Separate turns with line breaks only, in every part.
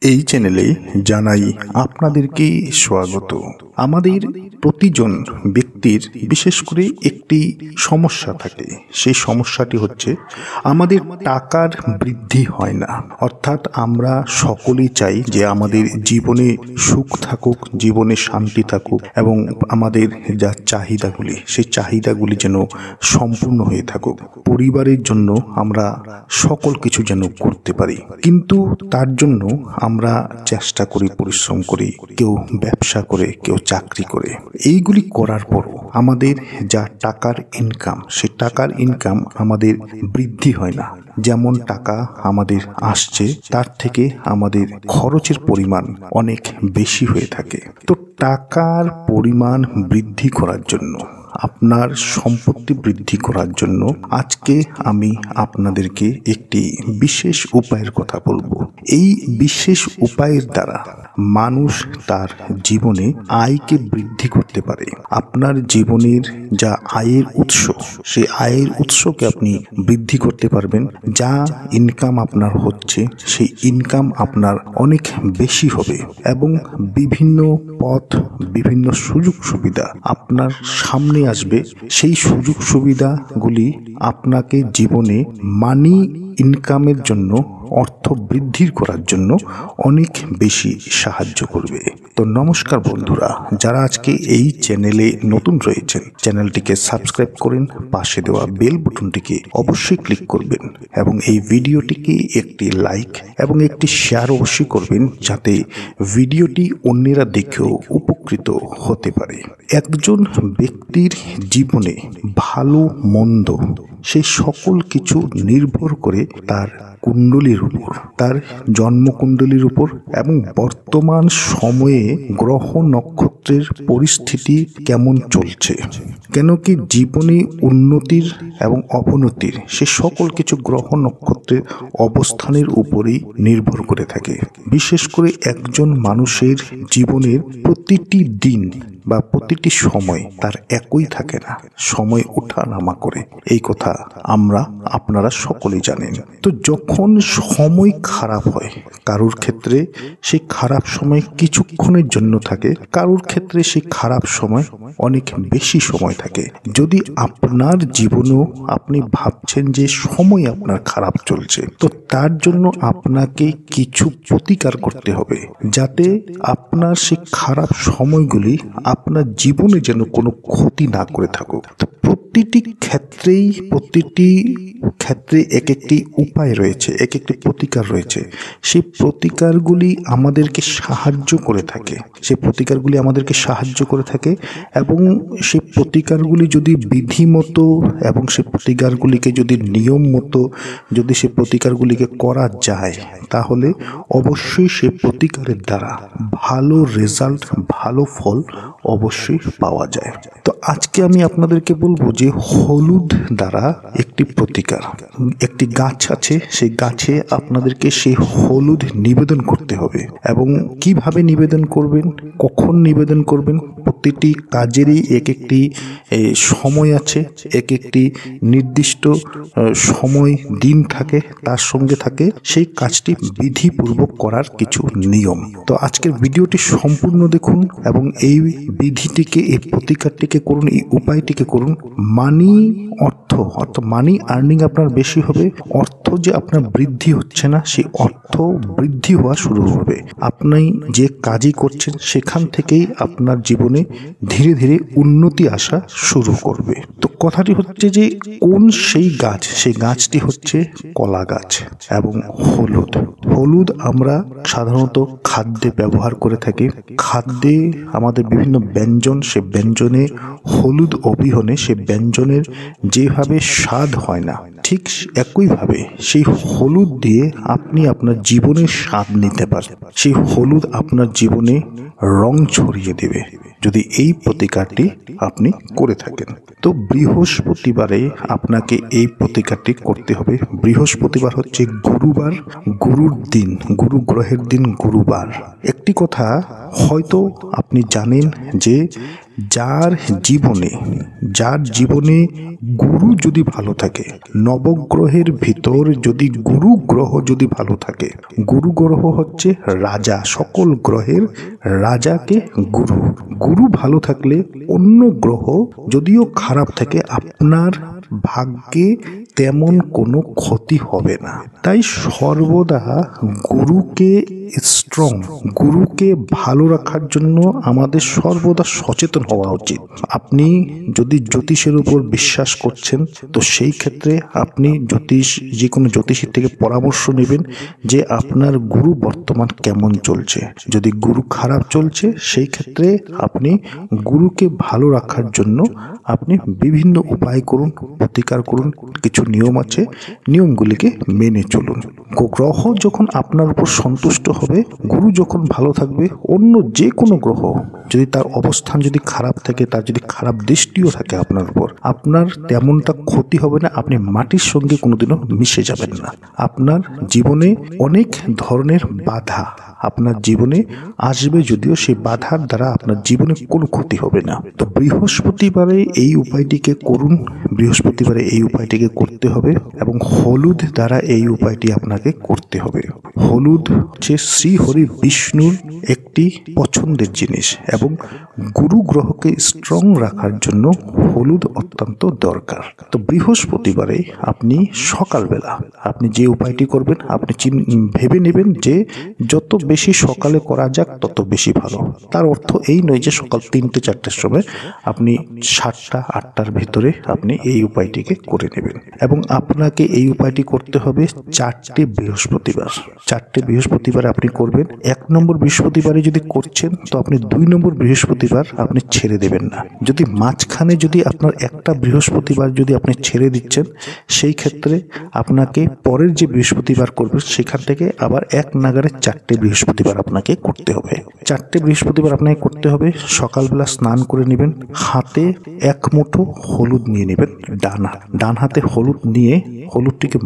এই চ্যানেলে জানাই আপনাদেরকে স্বাগত। আমাদের প্রতিজন ব্যক্তির বিশেষ করে একটি সমস্যা থাকে। সেই সমস্যাটি হচ্ছে আমাদের টাকার বৃদ্ধি হয় না। অর্থাৎ আমরা সকলেই চাই যে আমাদের জীবনে সুখ থাকুক, জীবনে শান্তি থাকুক এবং আমাদের যা চাহিদাগুলি সেই চাহিদাগুলি যেন সম্পূর্ণ হয়ে থাকুক। পরিবারের জন্য আমরা সকল কিছু যেন করতে পারি, কিন্তু তার জন্য আমরা চেষ্টা করি, পরিশ্রম করি, কেউ ব্যবসা করে, কেউ চাকরি করে। এইগুলি করার পরও আমাদের যা টাকার ইনকাম, সেই টাকার ইনকাম আমাদের বৃদ্ধি হয় না। যেমন টাকা আমাদের আসছে তার থেকে আমাদের খরচের পরিমাণ অনেক বেশি হয়ে থাকে। তো টাকার পরিমাণ বৃদ্ধি করার জন্য, আপনার সম্পত্তি বৃদ্ধি করার জন্য আজকে আমি আপনাদেরকে একটি বিশেষ উপায়ের কথা বলবো। এই বিশেষ উপায়ের দ্বারা মানুষ তার জীবনে আয়কে বৃদ্ধি করতে পারে। আপনার জীবনের যা আয়ের উৎস, সেই আয়ের উৎসকে আপনি বৃদ্ধি করতে পারবেন। যা ইনকাম আপনার হচ্ছে সেই ইনকাম আপনার অনেক বেশি হবে এবং বিভিন্ন পথ, বিভিন্ন সুযোগ সুবিধা আপনার সামনে আসবে। সেই সুযোগ সুবিধাগুলি আপনাকে জীবনে মানি ইনকামের জন্য, অর্থ বৃদ্ধি করার জন্য অনেক বেশি সাহায্য করবে। তো নমস্কার বন্ধুরা, যারা আজকে এই চ্যানেলে নতুন রয়েছেন, চ্যানেলটিকে সাবস্ক্রাইব করেন, পাশে দেওয়া বেল বাটনটিকে অবশ্যই ক্লিক করবেন এবং এই ভিডিওটিকে একটি লাইক এবং একটি শেয়ার অবশ্যই করবেন, যাতে ভিডিওটি অন্যেরা দেখেও উপকৃত হতে পারে। একজন ব্যক্তির জীবনে ভালো মন্দ সেই সকল কিছু নির্ভর করে তার কুণ্ডলীর উপর, তার জন্মকুণ্ডলীর উপর এবং বর্তমান সময়ে গ্রহ নক্ষত্রের পরিস্থিতি কেমন চলছে। কেন কি জীবনে উন্নতির এবং অবনতির সে সকল কিছু গ্রহ নক্ষত্রের অবস্থানের উপরেই নির্ভর করে থাকে। বিশেষ করে একজন মানুষের জীবনের প্রতিটি দিন বা প্রতিটি সময় তার একই থাকে না, সময় ওঠা নামা করে। এই কথা আপনারা সকলেই জানেন। তো যখন সময় খারাপ হয়, কারোর ক্ষেত্রে সেই খারাপ সময় কিছুক্ষণের জন্য থাকে, কারোর ক্ষেত্রে সেই খারাপ সময় অনেক বেশি সময় থাকে। যদি আপনার জীবনেও আপনি ভাবছেন যে সময় আপনার খারাপ চলছে, তো তার জন্য আপনাকে কিছু প্রতিকার করতে হবে, যাতে আপনার সেই খারাপ সময়গুলি আপনার জীবনে যেন কোনো ক্ষতি না করে থাকুক। তো প্রতিটি ক্ষেত্রে এক একটি উপায় রয়েছে, এক একটি প্রতিকার রয়েছে। সেই প্রতিকারগুলি আমাদেরকে সাহায্য করে থাকে, এবং সেই প্রতিকারগুলি যদি বিধিমতো এবং সেই প্রতিকারগুলিকে যদি নিয়ম মতো যদি সেই প্রতিকারগুলিকে করা যায়, তাহলে অবশ্যই সেই প্রতিকারের দ্বারা ভালো রেজাল্ট, ভালো ফল অবশ্যই পাওয়া যায়। তো আজকে আমি আপনাদেরকে বলবো যে হলুদ দ্বারা একটি প্রতিকার। একটি গাছ আছে, সেই গাছে আপনাদেরকে সেই হলুদ নিবেদন করতে হবে। এবং কিভাবে নিবেদন করবেন, কখন নিবেদন করবেন, প্রতিটি কাজেরই এক একটি সময় আছে, এক একটি নির্দিষ্ট সময় দিন থাকে, তার সঙ্গে থাকে সেই কাজটি বিধিপূর্বক করার কিছু নিয়ম। তো আজকের ভিডিওটি সম্পূর্ণ দেখুন এবং এই বিধিটিকে, এই প্রতিকারটিকে করুন, এই উপায়টিকে করুন। অর্থ মানি আর্নিং আপনার বেশি হবে। অর্থ যে আপনার বৃদ্ধি হচ্ছে না, সেই অর্থ বৃদ্ধি হওয়া শুরু হবে। আপনি যে কাজই করছেন সেখান থেকেই আপনার জীবনে ধীরে ধীরে উন্নতি আসা শুরু করবে। তো কথাটি হচ্ছে যে কোন সেই গাছ, সেই গাছটি হচ্ছে কলা গাছ এবং হলুদ আমরা সাধারণত খাদ্যে ব্যবহার করে থাকি। খাদ্যে আমাদের বিভিন্ন ব্যঞ্জন, সে ব্যঞ্জনে হলুদ অবিহনে সে ব্যঞ্জনের যেভাবে স্বাদ হয় না, ঠিক একইভাবে সেই হলুদ দিয়ে আপনি আপনার জীবনের স্বাদ নিতে পারেন। সেই হলুদ আপনার জীবনে রং ছড়িয়ে দেবে যদি এই প্রতিকারটি আপনি করে থাকেন। তো বৃহস্পতিবারে আপনাকে এই প্রতিকারটি করতে হবে। বৃহস্পতিবার হচ্ছে গুরুবার, গুরুর দিন, গুরু গ্রহের দিন গুরুবার। একটি কথা হয়তো আপনি জানেন যে যার জীবনে গুরু যদি ভালো থাকে, নবগ্রহের ভিতর যদি গুরু গ্রহ যদি ভালো থাকে, গুরু গ্রহ হচ্ছে রাজা, সকল গ্রহের রাজাকে গুরু ভালো থাকলে অন্য গ্রহ যদিও খারাপ থাকে আপনার ভাগ্যে তেমন কোনো ক্ষতি হবে না। তাই সর্বদা গুরুকে ভালো রাখার জন্য আমাদের সর্বদা সচেতন হওয়া উচিত। আপনি যদি জ্যোতিষের উপর বিশ্বাস করছেন তো সেই ক্ষেত্রে আপনি যে কোনো জ্যোতিষীর থেকে পরামর্শ নেবেন যে আপনার গুরু বর্তমান কেমন চলছে। যদি গুরু খারাপ চলছে সেই ক্ষেত্রে আপনি গুরুকে ভালো রাখার জন্য আপনি বিভিন্ন উপায় করুন, প্রতিকার করুন। কিছু নিয়ম আছে, নিয়মগুলিকে মেনে চলুন। গ্রহ যখন আপনার উপর সন্তুষ্ট হবে, গুরু যখন ভালো থাকবে, অন্য যে কোনো গ্রহ যদি তার অবস্থান যদি খারাপ থাকে, তার যদি খারাপ দৃষ্টিও থাকে আপনার উপর, আপনার তেমনটা ক্ষতি হবে না। আপনি মাটির সঙ্গে কোনোদিনও মিশে যাবেন না। আপনার জীবনে অনেক ধরনের বাধা আপনার জীবনে আসবে, যদিও সেই বাধার দ্বারা আপনার জীবনে কোনো ক্ষতি হবে না। তো বৃহস্পতিবারে এই উপায়টিকে করুন, বৃহস্পতিবারে এই উপায়টিকে করতে হবে এবং হলুদ দ্বারা এই উপায়টি আপনাকে করতে হবে। হলুদ হচ্ছে শ্রী হরি বিষ্ণুর একটি পছন্দের জিনিস এবং গুরু গ্রহকে স্ট্রং রাখার জন্য হলুদ অত্যন্ত দরকার। তো বৃহস্পতিবারে আপনি সকালবেলা আপনি যে উপায়টি করবেন, আপনি ভেবে নেবেন যে যত বেশি সকালে করা যাক তত বেশি ভালো। তার অর্থ এই নয় যে সকাল 3-4টার সময়, আপনি 7টা-8টার ভিতরে আপনি এই উপায়টিকে করে নেবেন এবং আপনাকে এই উপায়টি করতে হবে 4টে বৃহস্পতিবার আপনি করবেন। 1 নম্বর বৃহস্পতিবারে যদি করছেন তো আপনি 2 নম্বর বৃহস্পতিবার আপনি ছেড়ে দেবেন না। যদি মাঝখানে যদি আপনার একটা বৃহস্পতিবার যদি আপনি ছেড়ে দিচ্ছেন, সেই ক্ষেত্রে আপনাকে পরের যে বৃহস্পতিবার করবেন সেখান থেকে আবার এক নাগারে 4টে বৃহস্পতিবার আপনাকে করতে হবে। 4টে বৃহস্পতিবার আপনাকে করতে হবে। সকালবেলা স্নান করে নেবেন, হাতে 1 মুঠো হলুদ নিয়ে নেবেন, ডান হাতে হলুদ নিয়ে হলুদটিকে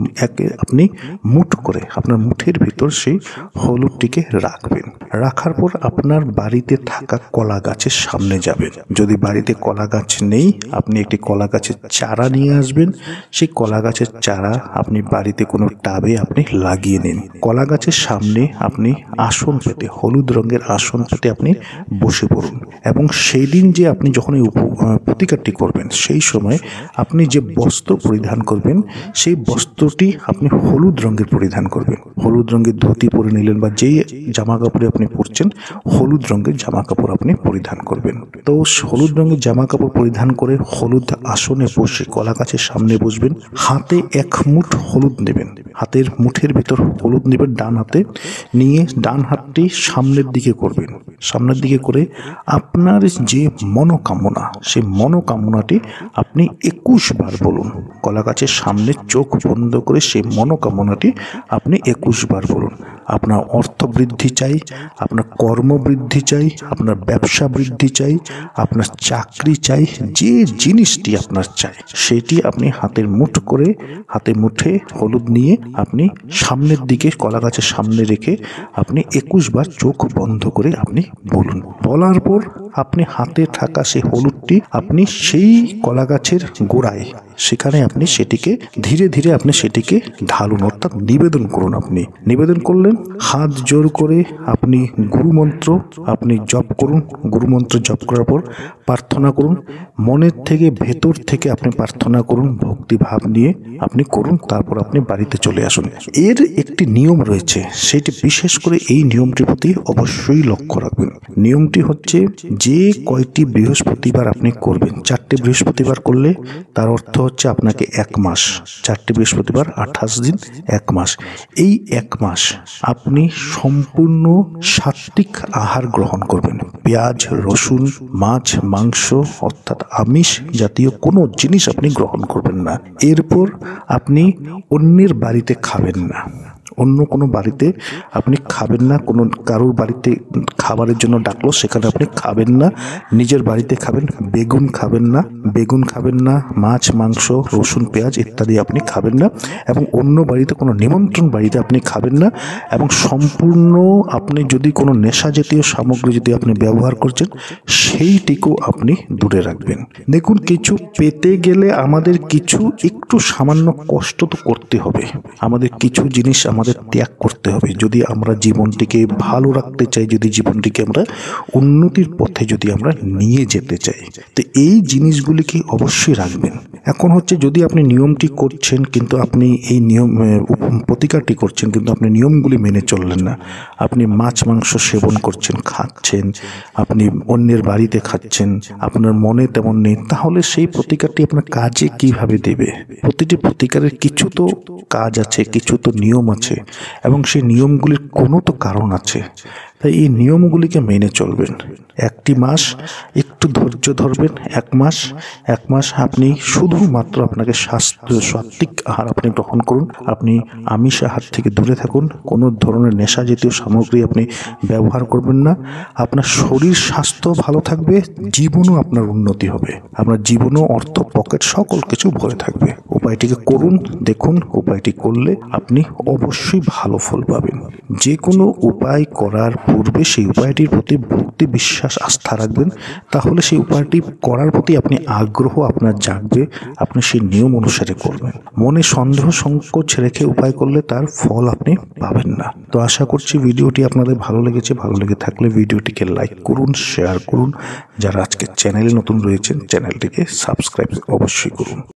আপনি মুঠ করে আপনার মুঠের ভিতর সেই হলুদটিকে রাখবেন। রাখার পর আপনার বাড়িতে থাকা কলা গাছের সামনে যাবেন। যদি বাড়িতে কলা গাছ নেই, আপনি একটি কলা গাছের চারা নিয়ে আসবেন। সেই কলা গাছের চারা আপনি বাড়িতে কোনো টাবে আপনি লাগিয়ে নিন। কলা গাছের সামনে আপনি আসন পেতে, হলুদ রঙের আসন পেতে আপনি বসে পড়ুন এবং সেই দিন যে আপনি যখন এই প্রতিকারটি করবেন, সেই সময় আপনি যে বস্ত্র পরিধান করবেন সেই বস্ত্রটি আপনি হলুদ রঙের পরিধান করবেন। হলুদ রঙের ধুতি পরে নিলেন বা যেই জামা কাপড়ে আপনি পরছেন, হলুদ রঙের জামা কাপড় আপনি পরিধান করবেন। তো হলুদ রঙের জামা কাপড় পরিধান করে হলুদ আসনে বসে কলা গাছের সামনে বসবেন। হাতে 1 মুঠ হলুদ নেবেন, হাতের মুঠের ভিতর হলুদ নেবেন ডান হাতে নিয়ে, ডান হাতটি সামনের দিকে করবেন। সামনের দিকে করে আপনার যে মনোকামনা, সেই মনোকামনাটি আপনি 21 বার বলুন। কলা গাছের সামনে চোখ বন্ধ করে সেই মনোকামনাটি আপনি 21 বার বলুন। আপনার অর্থ বৃদ্ধি চাই, আপনার কর্ম বৃদ্ধি চাই, আপনার ব্যবসা বৃদ্ধি চাই, আপনার চাকরি চাই, যে জিনিসটি আপনার চাই সেটি আপনি হাতের মুঠে হলুদ নিয়ে আপনি সামনের দিকে কলা গাছের সামনে রেখে আপনি 21 বার চোখ বন্ধ করে আপনি বলুন। বলার পর আপনি হাতে থাকা সেই হলুদটি আপনি সেই কলা গাছের গোড়ায়, সেখানে আপনি সেটিকে ধীরে ধীরে আপনি সেটিকে ঢালুন, অর্থাৎ নিবেদন করুন। আপনি নিবেদন করলেন, হাত জোর করে আপনি গুরুমন্ত্র আপনি জপ করুন। গুরুমন্ত্র জপ করার পর প্রার্থনা করুন, মনের থেকে ভেতর থেকে আপনি প্রার্থনা করুন, ভক্তি ভাব নিয়ে আপনি করুন। তারপর আপনি বাড়িতে চলে আসুন। এর একটি নিয়ম রয়েছে, সেটি বিশেষ করে এই নিয়মটির প্রতি অবশ্যই লক্ষ্য রাখবেন। নিয়মটি হচ্ছে যে কয়টি বৃহস্পতিবার আপনি করবেন, 4টে বৃহস্পতিবার করলে তার অর্থ হচ্ছে আপনাকে 1 মাস, 4টে বৃহস্পতিবার 28 দিন, 1 মাস। এই 1 মাস আপনি সম্পূর্ণ সাত্ত্বিক আহার গ্রহণ করবেন। পেঁয়াজ, রসুন, মাছ, মাংস অর্থাৎ আমিষ জাতীয় কোনো জিনিস আপনি গ্রহণ করবেন না। এরপর আপনি অন্যের বাড়িতে খাবেন না, অন্য কোনো বাড়িতে আপনি খাবেন না। কোনো কারোর বাড়িতে খাবারের জন্য ডাকলো, সেখানে আপনি খাবেন না। নিজের বাড়িতে খাবেন। বেগুন খাবেন না, মাছ, মাংস, রসুন, পেঁয়াজ ইত্যাদি আপনি খাবেন না। এবং অন্য বাড়িতে কোনো নিমন্ত্রণ বাড়িতে আপনি খাবেন না। এবং সম্পূর্ণ আপনি যদি কোনো নেশা জাতীয় সামগ্রী যদি আপনি ব্যবহার করছেন, সেইটিকেও আপনি দূরে রাখবেন। দেখুন, কিছু পেতে গেলে আমাদের কিছু একটু সামান্য কষ্ট তো করতে হবে, আমাদের কিছু জিনিস আমাদের ত্যাগ করতে হবে যদি আমরা জীবনটিকে ভালো রাখতে চাই, যদি জীবনটিকে আমরা উন্নতির পথে যদি আমরা নিয়ে যেতে চাই। তো এই জিনিসগুলিকে অবশ্যই রাখবেন। এখন হচ্ছে, যদি আপনি নিয়মটি করছেন কিন্তু আপনি এই নিয়ম প্রতিকারটি করছেন কিন্তু আপনি নিয়মগুলি মেনে চললেন না, আপনি মাছ মাংস সেবন করছেন, খাচ্ছেন, আপনি অন্যের বাড়িতে খাচ্ছেন, আপনার মনে তেমন নেই, তাহলে সেই প্রতিকারটি আপনার কাজে কিভাবে দেবে? প্রতিটি প্রতিকারের কিছু তো কাজ আছে, কিছু তো নিয়ম আছে, এবং সেই নিয়মগুলির কোনো তো কারণ আছে। তাই এই নিয়মগুলিকে মেনে চলবেন। একটি মাস একটু ধৈর্য ধরবেন। এক মাস আপনি শুধুমাত্র আপনাকে সাত্বিক আহার আপনি গ্রহণ করুন। আপনি আমিষ আহার থেকে দূরে থাকুন। কোনো ধরনের নেশা জাতীয় সামগ্রী আপনি ব্যবহার করবেন না। আপনার শরীর স্বাস্থ্য ভালো থাকবে, জীবনও আপনার উন্নতি হবে, আপনার জীবনও অর্থ, পকেট সকল কিছু ভরে থাকবে। উপায়টিকে করুন, দেখুন উপায়টি করলে আপনি অবশ্যই ভালো ফল পাবেন। যে কোনো উপায় করার পূর্বে সেই উপায়টির প্রতি ভক্তি, বিশ্বাস, আস্থা রাখবেন। তাহলে সেই উপায়টি করার প্রতি আপনি আগ্রহ আপনার জাগবে, আপনি সেই নিয়ম অনুসারে করবেন। মনে সন্দেহ সংকোচ রেখে উপায় করলে তার ফল আপনি পাবেন না। তো আশা করছি ভিডিওটি আপনাদের ভালো লেগেছে। ভালো লেগে থাকলে ভিডিওটিকে লাইক করুন, শেয়ার করুন। যারা আজকে চ্যানেলে নতুন রয়েছেন, চ্যানেলটিকে সাবস্ক্রাইব অবশ্যই করুন।